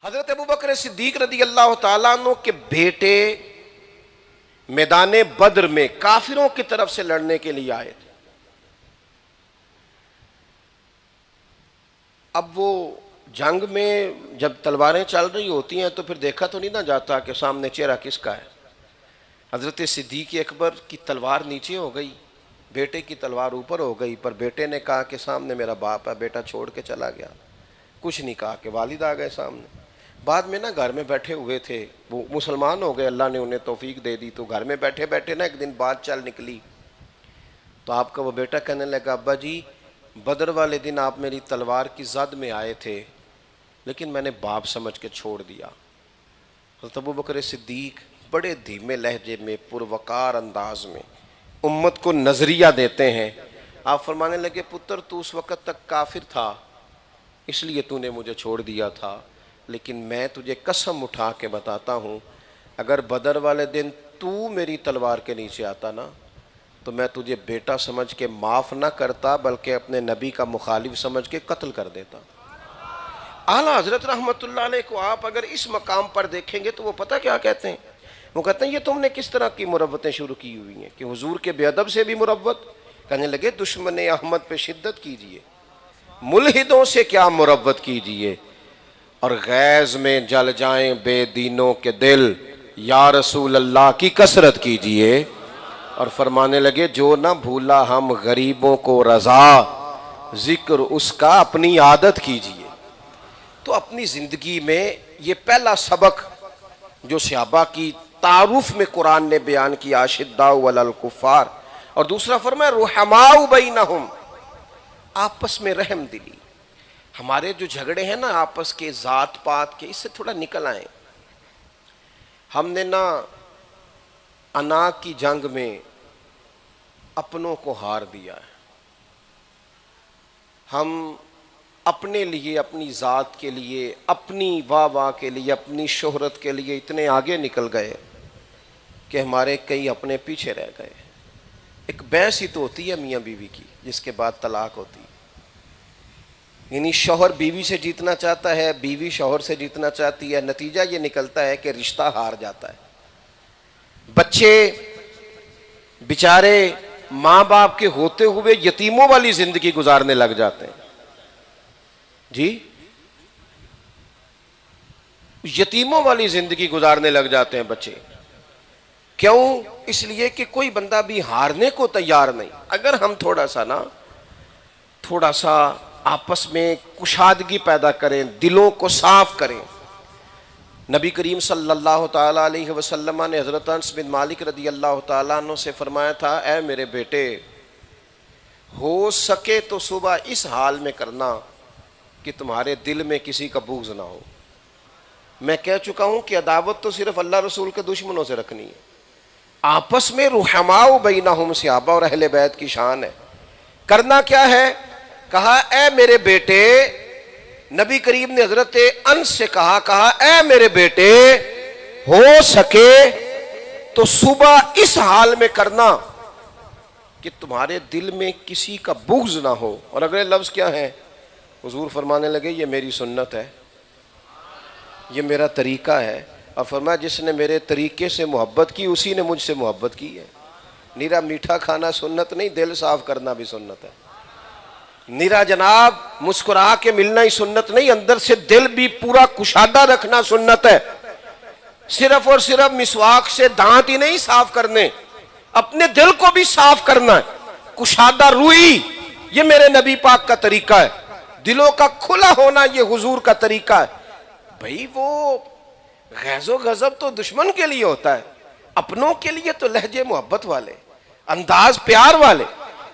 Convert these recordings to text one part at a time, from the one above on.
حضرت ابوبکر صدیق رضی اللہ تعالیٰ عنہ کے بیٹے میدان بدر میں کافروں کی طرف سے لڑنے کے لیے آئے تھے۔ اب وہ جنگ میں جب تلواریں چل رہی ہوتی ہیں تو پھر دیکھا تو نہیں نہ جاتا کہ سامنے چہرہ کس کا ہے۔ حضرت صدیق اکبر کی تلوار نیچے ہو گئی، بیٹے کی تلوار اوپر ہو گئی، پر بیٹے نے کہا کہ سامنے میرا باپ ہے، بیٹا چھوڑ کے چلا گیا۔ کچھ نہیں کہا کہ والد آ گئے سامنے۔ بعد میں نا گھر میں بیٹھے ہوئے تھے، وہ مسلمان ہو گئے، اللہ نے انہیں توفیق دے دی، تو گھر میں بیٹھے بیٹھے نا ایک دن بات چل نکلی، تو آپ کا وہ بیٹا کہنے لگا ابا جی بدر والے دن آپ میری تلوار کی زد میں آئے تھے لیکن میں نے باپ سمجھ کے چھوڑ دیا۔ حضرت ابوبکر صدیق بڑے دھیمے لہجے میں پروقار انداز میں امت کو نظریہ دیتے ہیں۔ آپ فرمانے لگے پتر تو اس وقت تک کافر تھا اس لیے تو نے مجھے چھوڑ دیا تھا، لیکن میں تجھے قسم اٹھا کے بتاتا ہوں اگر بدر والے دن تو میری تلوار کے نیچے آتا نا تو میں تجھے بیٹا سمجھ کے معاف نہ کرتا بلکہ اپنے نبی کا مخالف سمجھ کے قتل کر دیتا۔ اعلیٰ حضرت رحمت اللہ علیہ کو آپ اگر اس مقام پر دیکھیں گے تو وہ پتہ کیا کہتے ہیں؟ وہ کہتے ہیں یہ تم نے کس طرح کی مروتیں شروع کی ہوئی ہیں کہ حضور کے بے ادب سے بھی مروت؟ کہنے لگے دشمن احمد پہ شدت کیجئے، ملحدوں سے کیا مروت کیجئے، اور غیظ میں جل جائیں بے دینوں کے دل، یا رسول اللہ کی کثرت کیجئے۔ اور فرمانے لگے جو نہ بھولا ہم غریبوں کو رضا، ذکر اس کا اپنی عادت کیجئے۔ تو اپنی زندگی میں یہ پہلا سبق جو صحابہ کی تعارف میں قرآن نے بیان کیا، اشداء علی الکفار، اور دوسرا فرمایا رحماء بینہم، آپس میں رحم دلی۔ ہمارے جو جھگڑے ہیں نا آپس کے ذات پات کے، اس سے تھوڑا نکل آئیں۔ ہم نے نا انا کی جنگ میں اپنوں کو ہار دیا ہے، ہم اپنے لیے، اپنی ذات کے لیے، اپنی واہ واہ کے لیے، اپنی شہرت کے لیے اتنے آگے نکل گئے کہ ہمارے کئی اپنے پیچھے رہ گئے۔ ایک بحث ہی تو ہوتی ہے میاں بیوی کی جس کے بعد طلاق ہوتی ہے، یعنی شوہر بیوی سے جیتنا چاہتا ہے، بیوی شوہر سے جیتنا چاہتی ہے، نتیجہ یہ نکلتا ہے کہ رشتہ ہار جاتا ہے۔ بچے بیچارے ماں باپ کے ہوتے ہوئے یتیموں والی زندگی گزارنے لگ جاتے ہیں، جی یتیموں والی زندگی گزارنے لگ جاتے ہیں بچے۔ کیوں؟ اس لیے کہ کوئی بندہ بھی ہارنے کو تیار نہیں۔ اگر ہم تھوڑا سا آپس میں کشادگی پیدا کریں، دلوں کو صاف کریں۔ نبی کریم صلی اللہ تعالیٰ علیہ وسلم نے حضرت انس بن مالک رضی اللہ تعالیٰ عنہ سے فرمایا تھا اے میرے بیٹے ہو سکے تو صبح اس حال میں کرنا کہ تمہارے دل میں کسی کا بغض نہ ہو۔ میں کہہ چکا ہوں کہ عداوت تو صرف اللہ رسول کے دشمنوں سے رکھنی ہے، آپس میں رحماء بینہم صحابہ اور اہل بیت کی شان ہے۔ کرنا کیا ہے؟ کہا اے میرے بیٹے، نبی کریم نے حضرت انس سے کہا اے میرے بیٹے ہو سکے تو صبح اس حال میں کرنا کہ تمہارے دل میں کسی کا بغض نہ ہو۔ اور اگلے لفظ کیا ہے؟ حضور فرمانے لگے یہ میری سنت ہے، یہ میرا طریقہ ہے، اور فرمایا جس نے میرے طریقے سے محبت کی اسی نے مجھ سے محبت کی ہے۔ نیرا میٹھا کھانا سنت نہیں، دل صاف کرنا بھی سنت ہے۔ نیرا جناب مسکرا کے ملنا ہی سنت نہیں، اندر سے دل بھی پورا کشادہ رکھنا سنت ہے۔ صرف اور صرف مسواک سے دانت ہی نہیں صاف کرنے، اپنے دل کو بھی صاف کرنا ہے، کشادہ روئی، یہ میرے نبی پاک کا طریقہ ہے۔ دلوں کا کھلا ہونا یہ حضور کا طریقہ ہے۔ بھئی وہ غیظ و غضب تو دشمن کے لیے ہوتا ہے، اپنوں کے لیے تو لہجے محبت والے، انداز پیار والے۔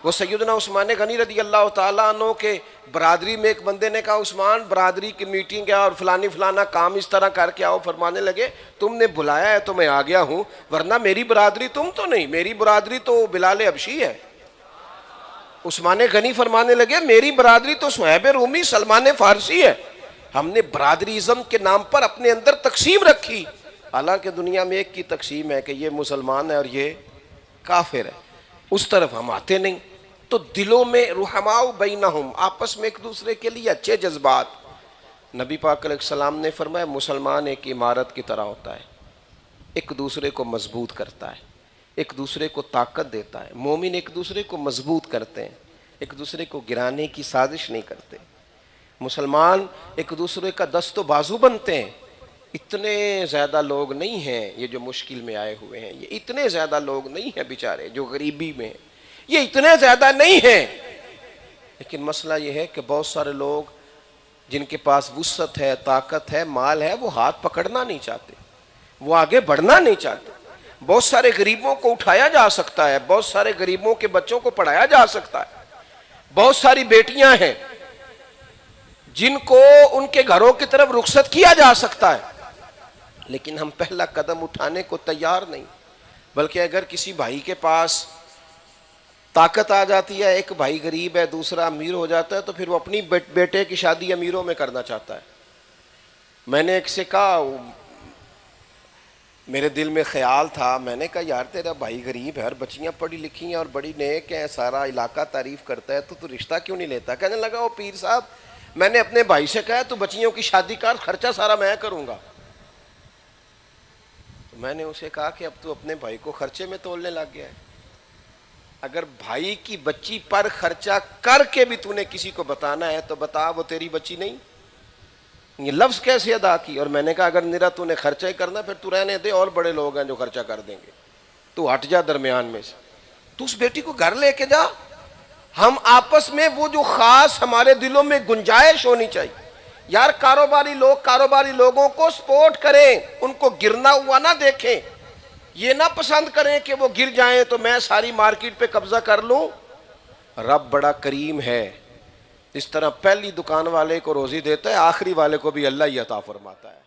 وہ سیدنا عثمان غنی رضی اللہ تعالیٰ عنہ کے برادری میں ایک بندے نے کہا عثمان برادری کی میٹنگ ہے اور فلانا کام اس طرح کر کے آؤ۔ فرمانے لگے تم نے بلایا ہے تو میں آ گیا ہوں، ورنہ میری برادری تم تو نہیں، میری برادری تو بلال حبشی ہے۔ عثمان غنی فرمانے لگے میری برادری تو صہیب رومی سلمان فارسی ہے۔ ہم نے برادری ازم کے نام پر اپنے اندر تقسیم رکھی، حالانکہ دنیا میں ایک کی تقسیم ہے کہ یہ مسلمان ہے اور یہ کافر ہے، اس طرف ہم آتے نہیں۔ تو دلوں میں رحماء بینہم، آپس میں ایک دوسرے کے لیے اچھے جذبات۔ نبی پاک علیہ السلام نے فرمایا مسلمان ایک عمارت کی طرح ہوتا ہے، ایک دوسرے کو مضبوط کرتا ہے، ایک دوسرے کو طاقت دیتا ہے۔ مومن ایک دوسرے کو مضبوط کرتے ہیں، ایک دوسرے کو گرانے کی سازش نہیں کرتے۔ مسلمان ایک دوسرے کا دست و بازو بنتے ہیں۔ اتنے زیادہ لوگ نہیں ہیں یہ جو مشکل میں آئے ہوئے ہیں، یہ اتنے زیادہ لوگ نہیں ہیں بیچارے جو غریبی میں ہیں، یہ اتنے زیادہ نہیں ہیں، لیکن مسئلہ یہ ہے کہ بہت سارے لوگ جن کے پاس وسعت ہے، طاقت ہے، مال ہے، وہ ہاتھ پکڑنا نہیں چاہتے، وہ آگے بڑھنا نہیں چاہتے۔ بہت سارے غریبوں کو اٹھایا جا سکتا ہے، بہت سارے غریبوں کے بچوں کو پڑھایا جا سکتا ہے، بہت ساری بیٹیاں ہیں جن کو ان کے گھروں کی طرف رخصت کیا جا سکتا ہے، لیکن ہم پہلا قدم اٹھانے کو تیار نہیں۔ بلکہ اگر کسی بھائی کے پاس طاقت آ جاتی ہے، ایک بھائی غریب ہے دوسرا امیر ہو جاتا ہے، تو پھر وہ اپنی بیٹے کی شادی امیروں میں کرنا چاہتا ہے۔ میں نے ایک سے کہا، میرے دل میں خیال تھا، میں نے کہا یار تیرا بھائی غریب ہے اور بچیاں پڑھی لکھی ہیں اور بڑی نیک ہیں، سارا علاقہ تعریف کرتا ہے، تو رشتہ کیوں نہیں لیتا؟ کہنے لگا وہ پیر صاحب میں نے اپنے بھائی سے کہا تو بچیوں کی شادی کا خرچہ سارا میں کروں گا۔ تو میں نے اسے کہا کہ اب تو اپنے بھائی کو خرچے میں تولنے لگ گیا ہے۔ اگر بھائی کی بچی پر خرچہ کر کے بھی تو نے کسی کو بتانا ہے تو بتا وہ تیری بچی نہیں۔ یہ لفظ کیسے ادا کی؟ اور میں نے کہا اگر میرا تو نے خرچہ ہی کرنا پھر تو رہنے دے، اور بڑے لوگ ہیں جو خرچہ کر دیں گے، تو ہٹ جا درمیان میں سے، تو اس بیٹی کو گھر لے کے جا۔ ہم آپس میں وہ جو خاص ہمارے دلوں میں گنجائش ہونی چاہیے، یار کاروباری لوگوں کو سپورٹ کریں، ان کو گرنا ہوا نہ دیکھیں، یہ نہ پسند کریں کہ وہ گر جائیں تو میں ساری مارکیٹ پہ قبضہ کر لوں۔ رب بڑا کریم ہے، اس طرح پہلی دکان والے کو روزی دیتا ہے، آخری والے کو بھی اللہ ہی عطا فرماتا ہے۔